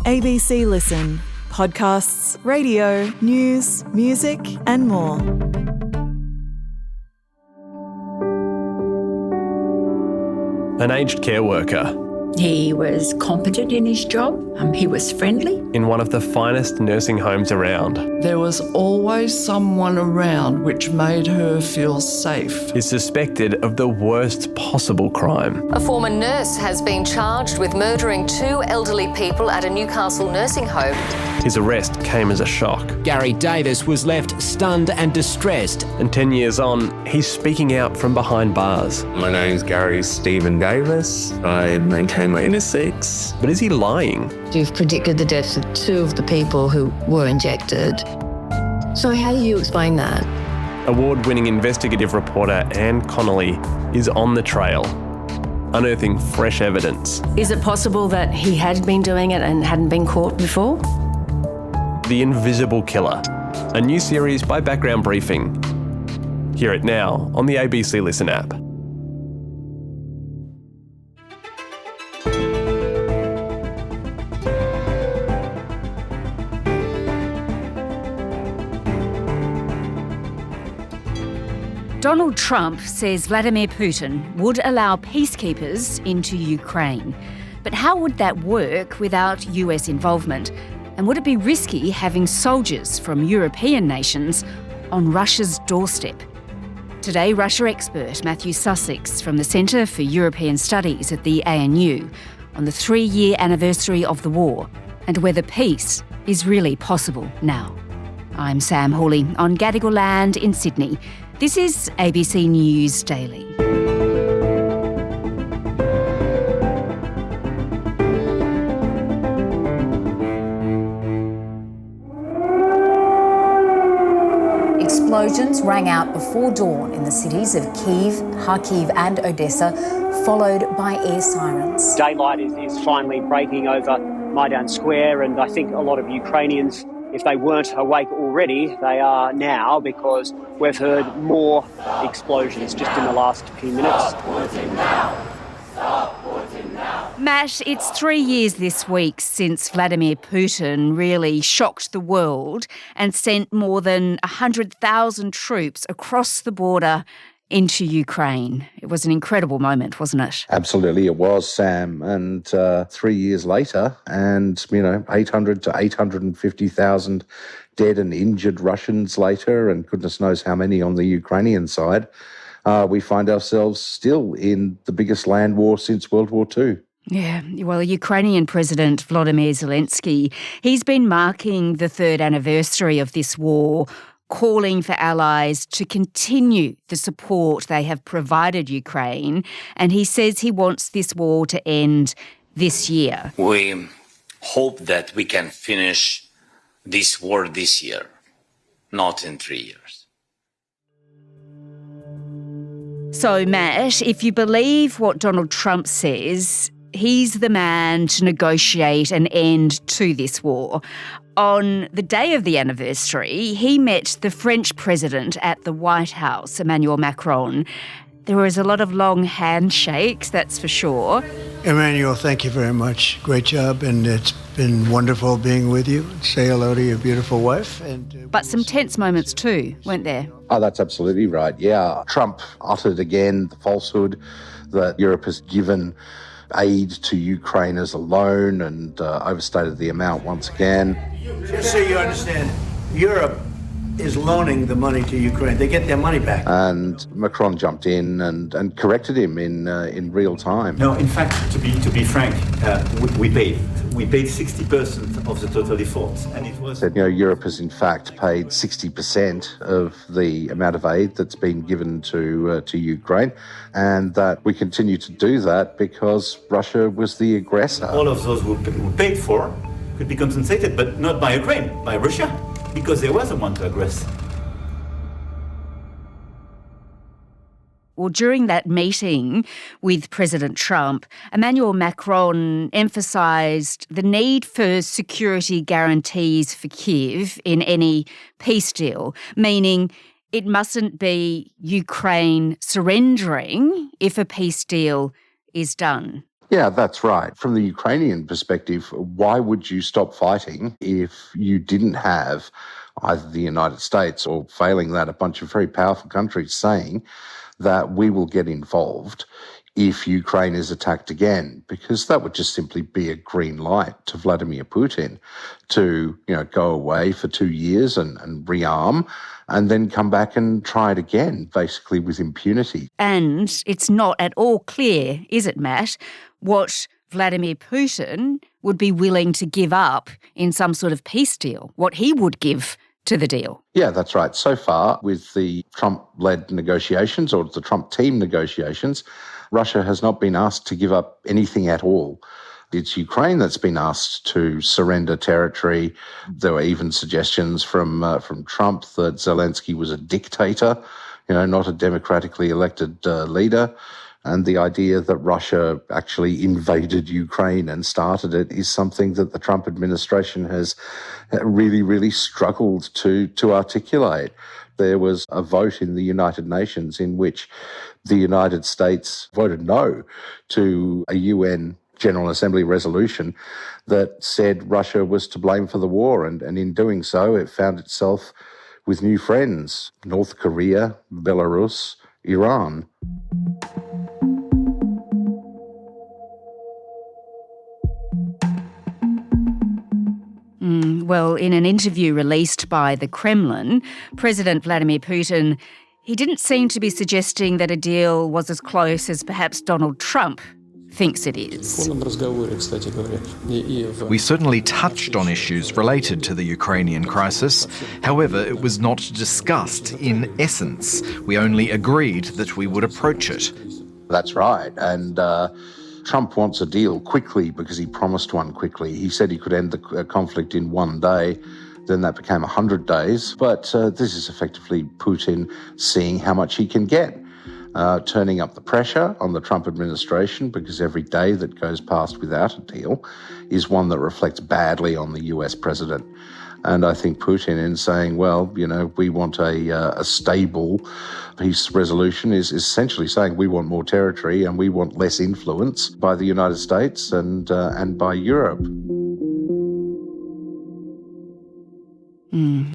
ABC Listen. Podcasts, radio, news, music and more. An aged care worker He was competent in his job. He was friendly. in one of the finest nursing homes around There was always someone around which made her feel safe. is suspected of the worst possible crime. A former nurse has been charged with murdering two elderly people at a Newcastle nursing home. His arrest came as a shock. Gary Davis was left stunned and distressed. And 10 years on, he's speaking out from behind bars. My name's Gary Stephen Davis. I maintain my innocence. But is he lying? You've predicted the deaths of two of the people who were injected. So how do you explain that? Award-winning investigative reporter Anne Connolly is on the trail, unearthing fresh evidence. Is it possible that he had been doing it and hadn't been caught before? The Invisible Killer, a new series by Background Briefing. Hear it now on the ABC Listen app. Donald Trump says Vladimir Putin would allow peacekeepers into Ukraine. But how would that work without US involvement? And would it be risky having soldiers from European nations on Russia's doorstep? Today, Russia expert Matthew Sussex from the Centre for European Studies at the ANU on the 3-year anniversary of the war and whether peace is really possible now. I'm Sam Hawley on Gadigal land in Sydney. This is ABC News Daily. Explosions rang out before dawn in the cities of Kyiv, Kharkiv and Odessa, followed by air sirens. Daylight is finally breaking over Maidan Square, and I think a lot of Ukrainians, if they weren't awake already, they are now, because we've heard more explosions just in the last few minutes. Matt, it's 3 years this week since Vladimir Putin really shocked the world and sent more than 100,000 troops across the border into Ukraine. It was an incredible moment, wasn't it? Absolutely, it was, Sam. And 3 years later, and 800 to 850,000 dead and injured Russians later, and goodness knows how many on the Ukrainian side, we find ourselves still in the biggest land war since World War II. Yeah, well, Ukrainian President Vladimir Zelensky, he's been marking the 3rd anniversary of this war, calling for allies to continue the support they have provided Ukraine, and he says he wants this war to end this year. We hope that we can finish this war this year, not in 3 years. So, Matt, if you believe what Donald Trump says, he's the man to negotiate an end to this war. On the day of the anniversary, he met the French president at the White House, Emmanuel Macron. There was a lot of long handshakes, that's for sure. Emmanuel, thank you very much. Great job, and it's been wonderful being with you. Say hello to your beautiful wife. But some tense moments too, weren't there? Oh, that's absolutely right, yeah. Trump uttered again the falsehood that Europe has given aid to Ukraine as a loan and overstated the amount once again. Just so you understand, Europe is loaning the money to Ukraine. They get their money back. And Macron jumped in and corrected him in real time. No, in fact, to be frank, we paid 60% of the total default, and it was. Said, Europe has in fact paid 60% of the amount of aid that's been given to Ukraine, and that we continue to do that because Russia was the aggressor. All of those who paid for could be compensated, but not by Ukraine, by Russia, because they were the one to aggress. Well, during that meeting with President Trump, Emmanuel Macron emphasised the need for security guarantees for Kyiv in any peace deal, meaning it mustn't be Ukraine surrendering if a peace deal is done. Yeah, that's right. From the Ukrainian perspective, why would you stop fighting if you didn't have either the United States or, failing that, a bunch of very powerful countries saying that we will get involved if Ukraine is attacked again? Because that would just simply be a green light to Vladimir Putin to, go away for 2 years and rearm and then come back and try it again, basically with impunity. And it's not at all clear, is it, Matt, what Vladimir Putin would be willing to give up in some sort of peace deal, what he would give to the deal. Yeah, that's right. So far, with the Trump-led negotiations or the Trump team negotiations, Russia has not been asked to give up anything at all. It's Ukraine that's been asked to surrender territory. There were even suggestions from Trump that Zelensky was a dictator, not a democratically elected leader. And the idea that Russia actually invaded Ukraine and started it is something that the Trump administration has really, really struggled to articulate. There was a vote in the United Nations in which the United States voted no to a UN General Assembly resolution that said Russia was to blame for the war. And in doing so, it found itself with new friends: North Korea, Belarus, Iran. Well, in an interview released by the Kremlin, President Vladimir Putin, he didn't seem to be suggesting that a deal was as close as perhaps Donald Trump thinks it is. We certainly touched on issues related to the Ukrainian crisis. However, it was not discussed in essence. We only agreed that we would approach it. That's right. And Trump wants a deal quickly because he promised one quickly. He said he could end the conflict in 1 day. Then that became 100 days. But this is effectively Putin seeing how much he can get, turning up the pressure on the Trump administration, because every day that goes past without a deal is one that reflects badly on the US president. And I think Putin, in saying, well, we want a stable peace resolution, is essentially saying we want more territory and we want less influence by the United States and by Europe.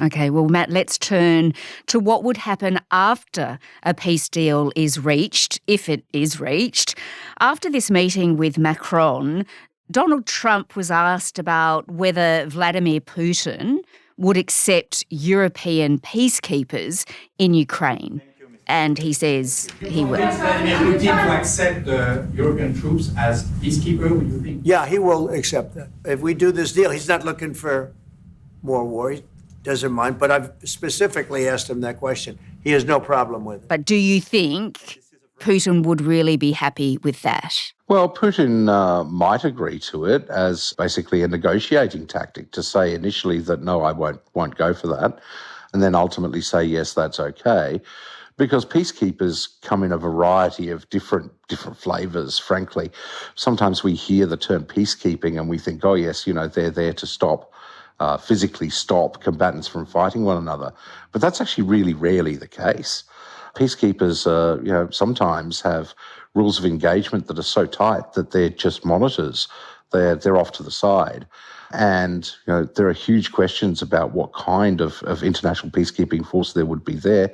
Okay, well, Matt, let's turn to what would happen after a peace deal is reached, if it is reached. After this meeting with Macron, Donald Trump was asked about whether Vladimir Putin would accept European peacekeepers in Ukraine. And he says he will. Vladimir Putin to accept the European troops as peacekeeper, would you think? Yeah, he will accept that. If we do this deal, he's not looking for more war. He doesn't mind. But I've specifically asked him that question. He has no problem with it. But do you think Putin would really be happy with that? Well, Putin might agree to it as basically a negotiating tactic, to say initially that, no, I won't go for that, and then ultimately say, yes, that's okay. Because peacekeepers come in a variety of different flavours, frankly. Sometimes we hear the term peacekeeping and we think, oh, yes, they're there to stop, physically stop combatants from fighting one another. But that's actually really rarely the case. Peacekeepers, sometimes have rules of engagement that are so tight that they're just monitors. They're off to the side. And, there are huge questions about what kind of international peacekeeping force there would be there.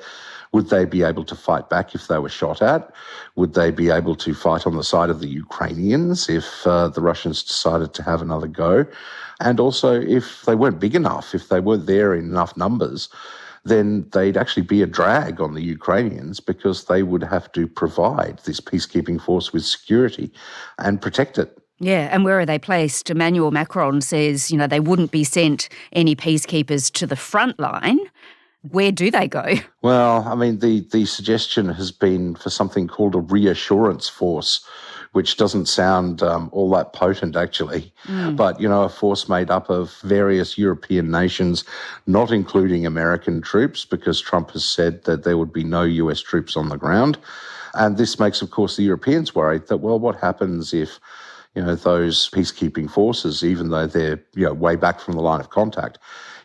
Would they be able to fight back if they were shot at? Would they be able to fight on the side of the Ukrainians if the Russians decided to have another go? And also, if they weren't big enough, if they weren't there in enough numbers, then they'd actually be a drag on the Ukrainians, because they would have to provide this peacekeeping force with security and protect it. Yeah, and where are they placed? Emmanuel Macron says, they wouldn't be sent any peacekeepers to the front line. Where do they go? Well, I mean, the suggestion has been for something called a reassurance force, which doesn't sound all that potent, actually. But, a force made up of various European nations, not including American troops, because Trump has said that there would be no US troops on the ground. And this makes, of course, the Europeans worried that, well, what happens if, those peacekeeping forces, even though they're, way back from the line of contact,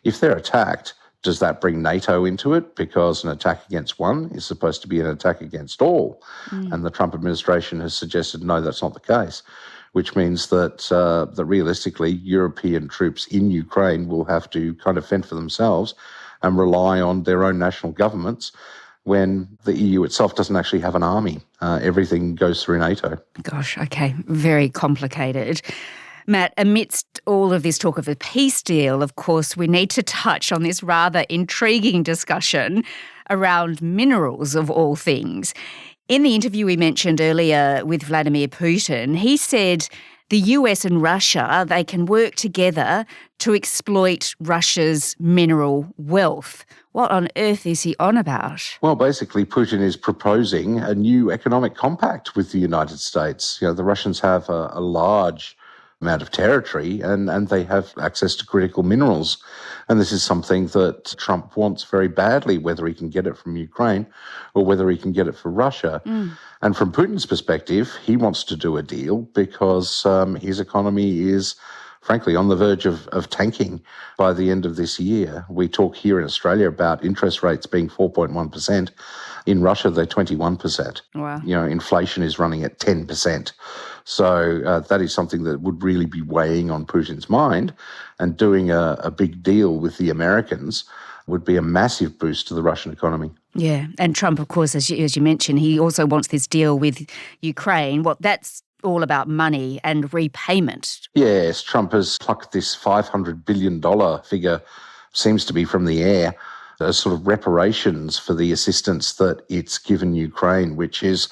if they're attacked, does that bring NATO into it? Because an attack against one is supposed to be an attack against all. And the Trump administration has suggested, no, that's not the case. which means that realistically European troops in Ukraine will have to kind of fend for themselves and rely on their own national governments when the EU itself doesn't actually have an army. Everything goes through NATO. Gosh, okay, very complicated. Matt, amidst all of this talk of a peace deal, of course, we need to touch on this rather intriguing discussion around minerals of all things. In the interview we mentioned earlier with Vladimir Putin, he said the US and Russia, they can work together to exploit Russia's mineral wealth. What on earth is he on about? Well, basically, Putin is proposing a new economic compact with the United States. You know, the Russians have a large amount of territory and they have access to critical minerals. And this is something that Trump wants very badly, whether he can get it from Ukraine or whether he can get it from Russia. And from Putin's perspective, he wants to do a deal because his economy is, frankly, on the verge of tanking by the end of this year. We talk here in Australia about interest rates being 4.1%. In Russia, they're 21%. Wow. You know, inflation is running at 10%. So that is something that would really be weighing on Putin's mind, and doing a big deal with the Americans would be a massive boost to the Russian economy. Yeah, and Trump, of course, as you mentioned, he also wants this deal with Ukraine. Well, that's all about money and repayment. Yes, Trump has plucked this $500 billion figure, seems to be from the air, as sort of reparations for the assistance that it's given Ukraine, which is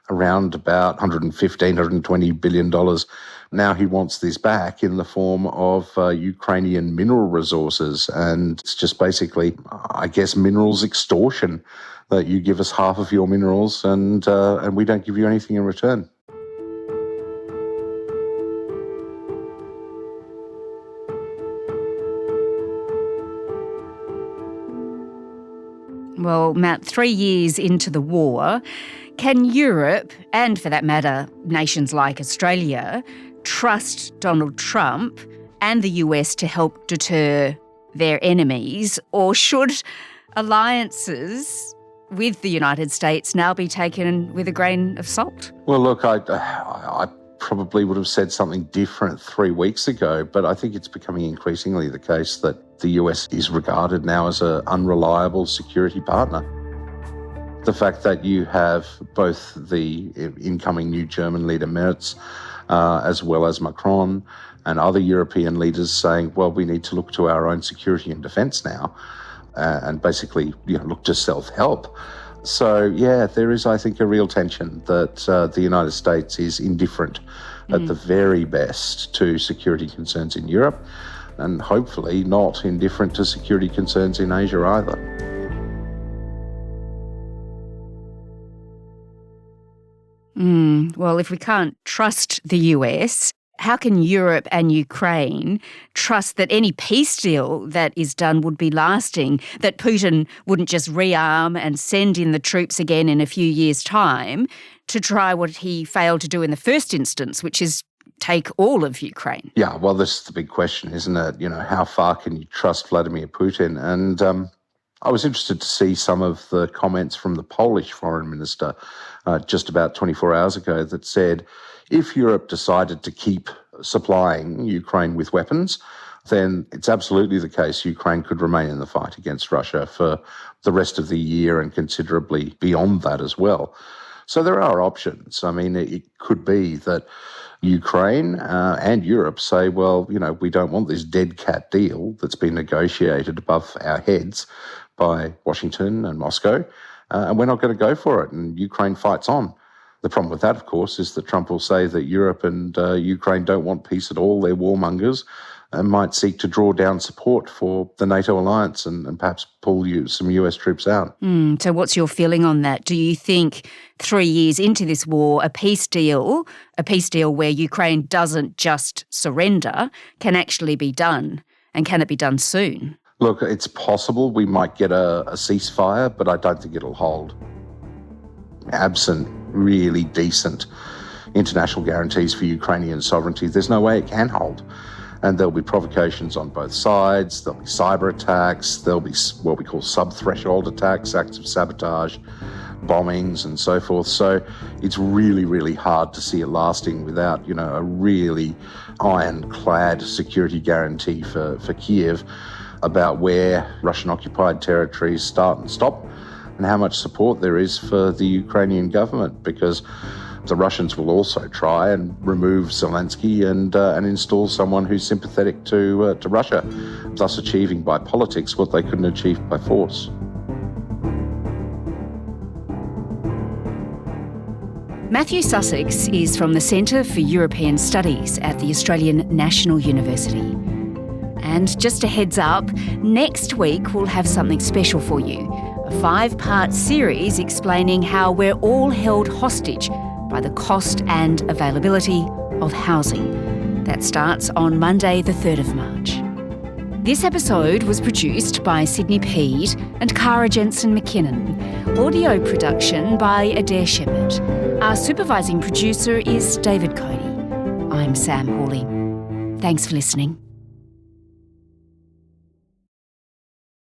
around about $115, $120 billion. Now he wants this back in the form of Ukrainian mineral resources. And it's just basically, I guess, minerals extortion, that you give us half of your minerals and we don't give you anything in return. Well, Matt, 3 years into the war, can Europe, and for that matter, nations like Australia, trust Donald Trump and the US to help deter their enemies? Or should alliances with the United States now be taken with a grain of salt? Well, look, I probably would have said something different 3 weeks ago, but I think it's becoming increasingly the case that the US is regarded now as an unreliable security partner. The fact that you have both the incoming new German leader Merz, as well as Macron and other European leaders saying, well, we need to look to our own security and defence now, and basically look to self-help. So, yeah, there is, I think, a real tension that the United States is indifferent at the very best to security concerns in Europe, and hopefully not indifferent to security concerns in Asia either. Well, if we can't trust the US, how can Europe and Ukraine trust that any peace deal that is done would be lasting, that Putin wouldn't just rearm and send in the troops again in a few years' time to try what he failed to do in the first instance, which is take all of Ukraine? Yeah, well, this is the big question, isn't it? You know, how far can you trust Vladimir Putin? And I was interested to see some of the comments from the Polish foreign minister just about 24 hours ago that said, if Europe decided to keep supplying Ukraine with weapons, then it's absolutely the case Ukraine could remain in the fight against Russia for the rest of the year and considerably beyond that as well. So there are options. I mean, it could be that Ukraine and Europe say, well, we don't want this dead cat deal that's been negotiated above our heads by Washington and Moscow, and we're not going to go for it, and Ukraine fights on. The problem with that, of course, is that Trump will say that Europe and Ukraine don't want peace at all, they're warmongers, and might seek to draw down support for the NATO alliance and perhaps pull some US troops out. So what's your feeling on that? Do you think 3 years into this war, a peace deal where Ukraine doesn't just surrender, can actually be done? And can it be done soon? Look, it's possible we might get a ceasefire, but I don't think it'll hold. Absent really decent international guarantees for Ukrainian sovereignty, there's no way it can hold. And there'll be provocations on both sides, there'll be cyber attacks, there'll be what we call sub-threshold attacks, acts of sabotage, bombings and so forth. So it's really, really hard to see it lasting without, a really ironclad security guarantee for Kiev about where Russian-occupied territories start and stop and how much support there is for the Ukrainian government, because the Russians will also try and remove Zelensky and install someone who's sympathetic to Russia, thus achieving by politics what they couldn't achieve by force. Matthew Sussex is from the Centre for European Studies at the Australian National University. And just a heads up, next week we'll have something special for you, a 5-part series explaining how we're all held hostage by the cost and availability of housing. That starts on Monday the 3rd of March. This episode was produced by Sydney Peed and Cara Jensen-McKinnon. Audio production by Adair Shepherd. Our supervising producer is David Cody. I'm Sam Hawley. Thanks for listening.